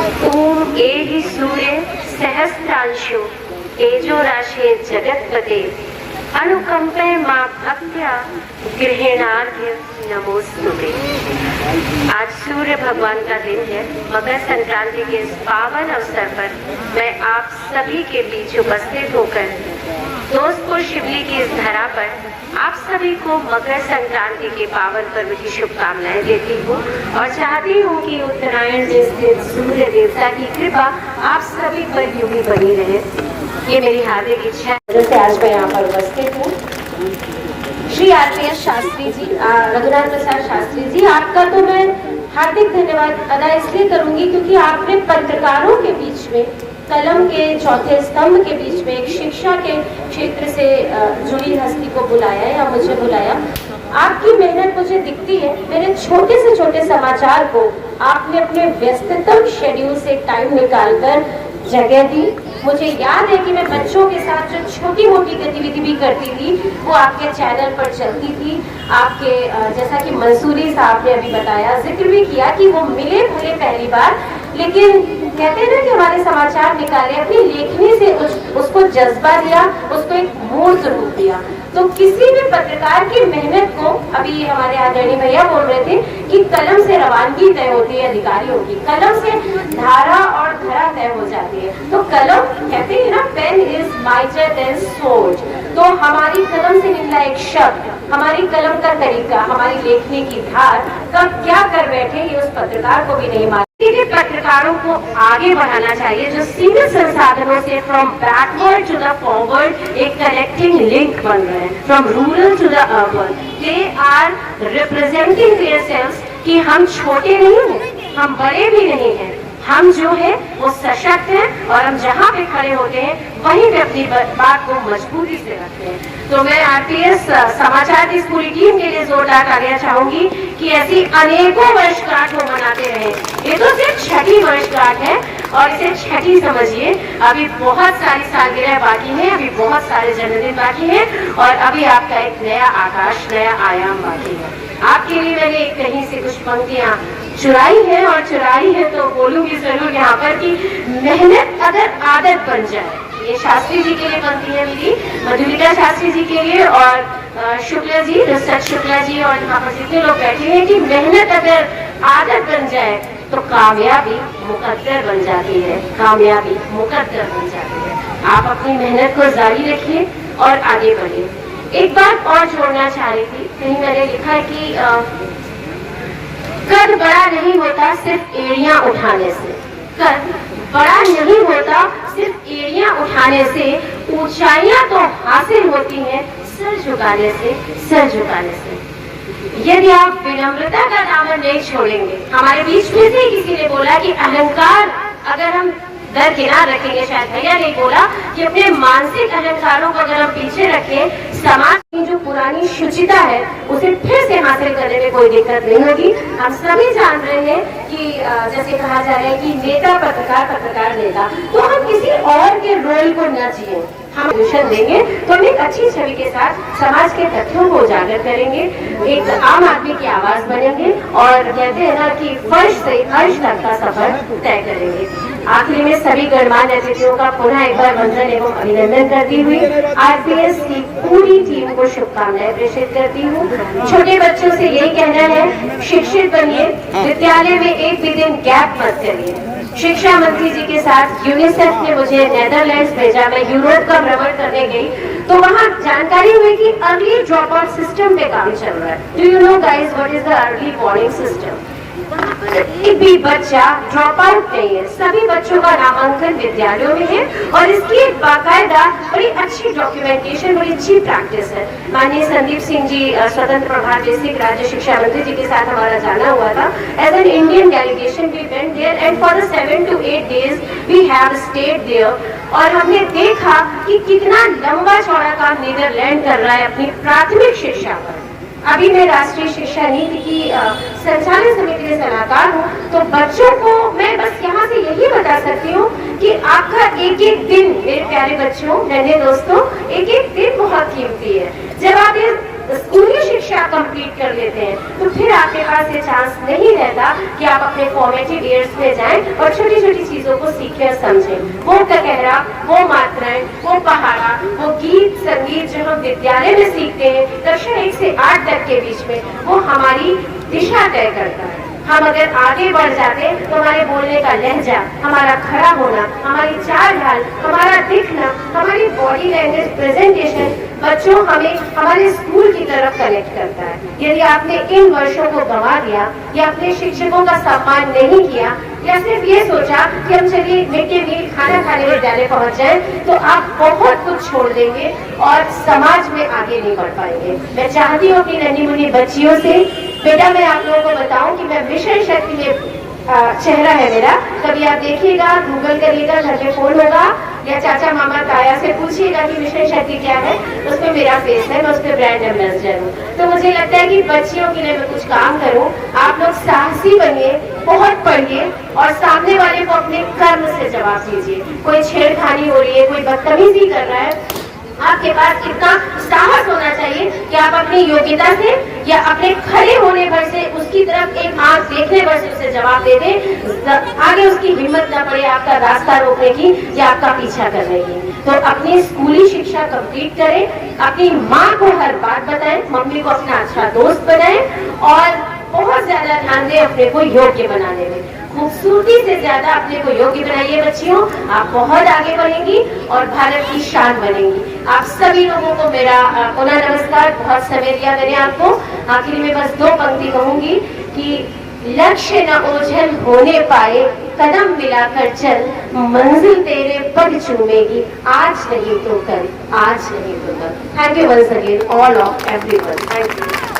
ओम एहि सूर्य सहस्रांशु तेजो राशे जगतपते अनुकंपे मां भक्त्या गृहेणार्घ्य नमोस्तुते। आज सूर्य भगवान का दिन है। मकर संक्रांति के इस पावन अवसर पर मैं आप सभी के बीच उपस्थित होकर दोस्तपुर शिवली की इस धरा पर आप सभी को मकर संक्रांति के पावन पर्व की शुभकामनाएं देती हूँ और चाहती हूँ कि उत्तरायण जैसे सूर्य देवता की कृपा आप सभी पर यूं ही बनी रहे। ये मेरी हार्दिक इच्छा है, जैसे आज मैं यहाँ पर उपस्थित हूँ। श्री आरपीएस शास्त्री जी, रघुनाथ प्रसाद शास्त्री जी, आपका तो मैं हार्दिक धन्यवाद अदा इसलिए करूंगी क्योंकि आपने पत्रकारों के बीच में, कलम के चौथे स्तंभ के बीच में एक शिक्षा के क्षेत्र से जुड़ी हस्ती को बुलाया या मुझे बुलाया। आपकी मेहनत मुझे दिखती है। मेरे छोटे से छोटे समाचार को आपने अपने व्यस्ततम शेड्यूल से टाइम निकालकर जगह दी। मुझे याद है कि मैं बच्चों के साथ जो छोटी मोटी गतिविधि भी करती थी वो आपके चैनल पर चलती थी। आपके जैसा कि मंसूरी साहब ने अभी बताया, जिक्र भी किया कि वो मिले भले पहली बार, लेकिन कहते हैं ना कि हमारे समाचार निकाले, अपनी लेखनी से उसको जज्बा दिया, उसको एक मूर्त रूप दिया। तो किसी भी पत्रकार की मेहनत को, अभी हमारे आदरणीय भैया बोल रहे थे कि कलम से रवानगी तय होती है अधिकारियों की, कलम से धारा और धरा तय हो जाती है। तो कलम कहते हैं ना, pen is mightier than sword. तो हमारी कलम से निकला एक शब्द, हमारी कलम का तरीका, हमारी लेखनी की धार कब क्या कर बैठे ये उस पत्रकार को भी नहीं मालूम। पत्रकारों को आगे बढ़ाना चाहिए जो सीमित संसाधनों से from backward to the forward एक कनेक्टिंग लिंक बन रहे हैं, from rural to the urban. They are representing theirselves कि हम छोटे नहीं हैं, हम बड़े भी नहीं हैं, हम जो है वो सशक्त हैं और हम जहाँ पे खड़े होते हैं वहीं पे अपनी बात को मजबूती से रखते हैं। तो मैं आरपीएस समाचार की इस पूरी टीम के लिए जोरदार तालियां चाहूंगी कि ऐसी अनेकों वर्षगांठ वो मनाते रहे। ये तो सिर्फ छठी वर्षगांठ है और इसे छठी समझिए। अभी बहुत सारी सालगिरह बाकी है, अभी बहुत सारे जन्मदिन बाकी है और अभी आपका एक नया आकाश, नया आयाम बाकी है। आपके लिए मैंने कहीं से कुछ पंक्तियां चुराई है और चुराई है तो बोलूंगी जरूर यहाँ पर कि मेहनत अगर आदत बन जाए। ये शास्त्री जी के लिए पंक्तियां मिली, मधुलिका शास्त्री जी के लिए और शुक्ला जी, रसद शुक्ला जी और यहाँ पर जितने लोग बैठे हैं कि मेहनत अगर आदत बन जाए तो कामयाबी मुकद्दर बन जाती है, कामयाबी मुकद्दर बन जाती है। आप अपनी मेहनत को जारी रखिए और आगे बढ़िए। एक बात और जोड़ना चाह रही थी, कहीं मैंने लिखा है कि कद बड़ा नहीं होता सिर्फ एड़ियां उठाने से, कद बड़ा नहीं होता सिर्फ एड़ियां उठाने से, ऊंचाइयां तो हासिल होती हैं सर झुकाने से, सर झुकाने से। यदि आप विनम्रता का दामन नहीं छोड़ेंगे, हमारे बीच में से किसी ने बोला कि अहंकार अगर हम दरकिनार रखेंगे, शायद भैया ने बोला कि अपने मानसिक अहंकारों को अगर हम पीछे रखें, समाज की जो पुरानी शुचिता है उसे फिर से हासिल करने में कोई दिक्कत नहीं होगी। हम सभी जान रहे हैं कि जैसे कहा जा रहा है कि नेता पत्रकार, पत्रकार नेता, तो हम किसी और के रोल को न जिए। हम विजन देंगे तो हम एक अच्छी छवि के साथ समाज के तथ्यों को उजागर करेंगे, एक आम आदमी की आवाज बनेंगे और कहते हैं ना कि फर्श से अर्श तक का सफर तय करेंगे। आखिरी में सभी गणमान्य अतिथियों का पुनः एक बार वंदन एवं अभिनंदन करती हुई आरपीएस की पूरी टीम को शुभकामनाएं प्रेषित करती हूँ। छोटे बच्चों से यही कहना है, शिक्षित बनिए, विद्यालय में एक भी दिन गैप मत करिए। शिक्षा मंत्री जी के साथ यूनिसेफ ने मुझे नेदरलैंड्स भेजा, मैं यूरोप का भ्रमण करने गई तो वहाँ जानकारी हुई कि अर्ली ड्रॉप आउट सिस्टम पे काम चल रहा है। Do you know guys what is the early warning system? एक भी बच्चा ड्रॉप आउट नहीं है, सभी बच्चों का नामांकन विद्यालयों में है और इसकी एक बाकायदा बड़ी अच्छी डॉक्यूमेंटेशन, बड़ी अच्छी प्रैक्टिस है। माननीय संदीप सिंह जी स्वतंत्र प्रभार बेसिक राज्य शिक्षा मंत्री जी के साथ हमारा जाना हुआ था। As an Indian delegation we went there and for the 7 to 8 days we have stayed there और हमने देखा कि कितना लंबा चौड़ा काम नीदरलैंड कर रहा है अपनी प्राथमिक शिक्षा पर। अभी मैं राष्ट्रीय शिक्षा नीति की संचालन समिति में सलाहकार हूँ, तो बच्चों को मैं बस यहाँ से यही बता सकती हूँ कि आपका एक एक दिन, मेरे प्यारे बच्चों, नन्हे दोस्तों, एक एक दिन बहुत कीमती है। जब आप इस स्कूली शिक्षा शिक्षा कंप्लीट कर लेते हैं तो फिर आपके पास ये चांस नहीं रहता कि आप अपने फॉर्मेटिव ईयर्स में जाएं और छोटी छोटी चीजों को सीखें और समझें। वो ककहरा, वो मात्राएं, वो पहाड़ा, वो गीत संगीत जो हम विद्यालय में सीखते हैं कक्षा 1 से 8 तक के बीच में, वो हमारी दिशा तय करता है। हम अगर आगे बढ़ जाते तो हमारे बोलने का लहजा, हमारा खड़ा होना, हमारी चाल ढाल, हमारा दिखना, हमारी बॉडी लैंग्वेज प्रेजेंटेशन बच्चों हमें हमारे स्कूल की तरफ कनेक्ट करता है। यदि आपने इन वर्षों को गंवा दिया या अपने शिक्षकों का सम्मान नहीं किया या सिर्फ ये सोचा कि हम चलिए मिड डे मील खाना खाने विद्यालय पहुंच जाए तो आप बहुत कुछ छोड़ देंगे और समाज में आगे नहीं बढ़ पाएंगे। मैं चाहती हूँ अपनी नन्ही मुन्नी बच्चियों से, बेटा मैं आप लोगों को बताऊं कि मैं मिशन शक्ति में चेहरा है मेरा, कभी आप देखिएगा, गूगल करिएगा, घर पे फोन होगा या चाचा मामा ताया से पूछिएगा कि मिशन शक्ति क्या है, उसमें मेरा फेस है, मैं उस पर ब्रांड एम्बेसडर हूँ। तो मुझे लगता है कि बच्चियों के लिए मैं कुछ काम करूँ। आप लोग साहसी बनिए, बहुत पढ़िए और सामने वाले को अपने कर्म से जवाब दीजिए। कोई छेड़खानी हो रही है, कोई बदतमीजी कर रहा है, आपके पास इतना साहस होना चाहिए कि आप अपनी योग्यता से या अपने खड़े होने भर से उसकी तरफ एक आंख देखने भर से उसे जवाब दे दें। आगे उसकी हिम्मत न पड़े आपका रास्ता रोकने की या आपका पीछा करने की। तो अपनी स्कूली शिक्षा कंप्लीट करें, अपनी माँ को हर बात बताएं, मम्मी को अपना अच्छा दोस्त बनाएं और बहुत ज्यादा ध्यान दें अपने को योग्य बनाने में। खूबसूरती से ज्यादा अपने को योग्य बनाइए बच्चियों, आप बहुत आगे बढ़ेंगी और भारत की शान बनेंगी। आप सभी लोगों को मेरा पुनः नमस्कार। बहुत समय दिया मैंने आपको। आखिर में बस 2 पंक्ति कहूंगी कि लक्ष्य न ओझल होने पाए, कदम मिलाकर चल, मंजिल तेरे पग चूमेगी, आज नहीं तो कल, आज नहीं तो कल। Thank you once again all of everyone. Thank you.